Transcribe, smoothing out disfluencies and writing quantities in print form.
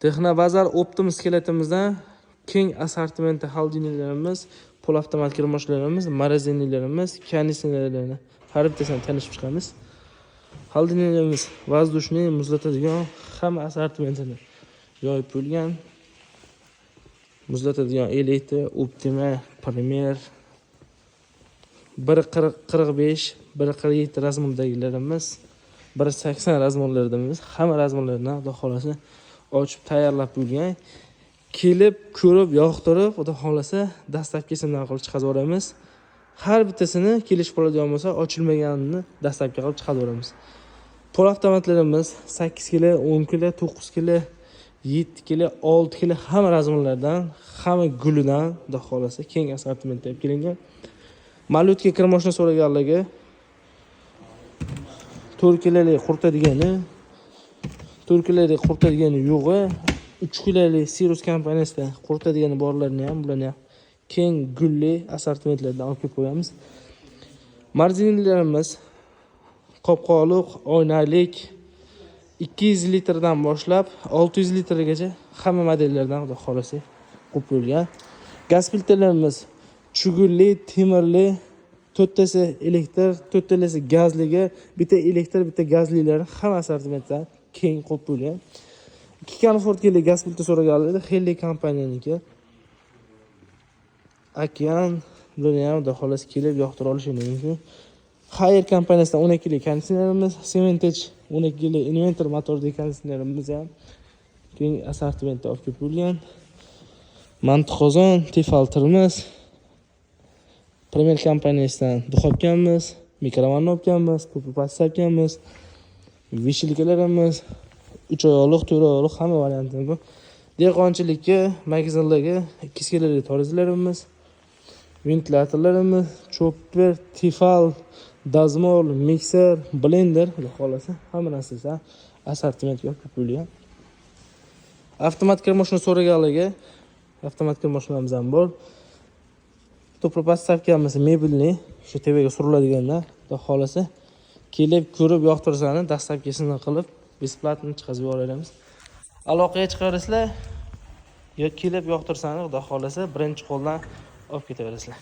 Texnobazar Optimus skeletimizdan keng assortimentda xolodilniklarimiz, pol avtomat kirmoshlarimiz, morozinliklarimiz, konditsionerlarni har bittasini tanishib chiqamiz. Xolodilniklarimiz воздушный, muzlatadigan hamma assortimentini yoyib bo'lgan. Muzlatadigan Elite, Optima, Premier 1.45, 1.47 razmondagilarimiz, 1.80 razmonlardamiz. Hamma razmonlardan xudo xolasa ochib tayyorlab bo'lgan. Kelib, ko'rib, yoqtirib, xudo xolasa dastlabki simdan qilib chiqarib yuboramiz. Har bittasini kelishib qoladigan bo'lsa, ochilmaganini dastlabki qilib chiqarib yuboramiz. Pol avtomatlarimiz 8 kg, 10 kg, 9 kg, 7 kg, 6 kg hamma razmonlardan, hamma gulidan xudo xolasa keng assortimentda olib kelingan. Malyutka kirmoshni so'raganlarga 4 kglik qurtadigani, 4 kglik qurtadigani yo'g'i, 3 kglik Sirus kompaniyasidan qurtadigani borlarini ham, bularni ham keng gulli assortimentlardan olib kelib qo'yamiz. Marzinlarimiz qopqoqliq, oynalik 200 litrdan boshlab 600 litrgacha hamma modellardan xudo xolasa qo'yib qo'yilgan. Gaz filtrlarimiz chugulli, temirli, to'rttasi elektr, to'rttasi gazligi, bitta elektr, bitta gazlilari hamma assortimentdan keng qo'yib qo'yilgan. 2 komfortli gaz filtr so'raganlarda Helle kompaniyaniki. Okean bularni ham xudo xolasa kelib yoqtirib olishingiz mumkin. Haier kompaniyasidan 12 kg konditsionerimiz, Cementech 12 kg inverter motorli konditsionerimiz ham keng assortimentda olib kelib bo'lgan. Mantiqozon, Tefaltrimiz, Premier kompaniyasidan duxovkamiz, mikrovalni olganmiz, ko'pirpasta olganmiz. Vishilkalarimiz 3 oyoqliq, 4 oyoqliq hamma varianti bor. Dehqonchilikka, magazinlarga 2 kglik torozlarimiz, ventilyatorlarimiz, chopper, tifal, dazmol, mikser, blender, xudo xolasa hamma narsasi assortimentga olib qo'yilgan. Avtomat kirmoshni so'raganlarga avtomat kirmoshlarimiz ham bor. To'propasta savkamiz mebelni, shu tevaga suriladiganlar, xudo xolasa kelib ko'rib yoqtirsani dastlabkisini qilib besplatni chiqarib yuboramiz. Aloqaga chiqarsizlar, yo kelib yoqtirsani xudo xolasa birinchi qo'ldan olib ketaverasizlar.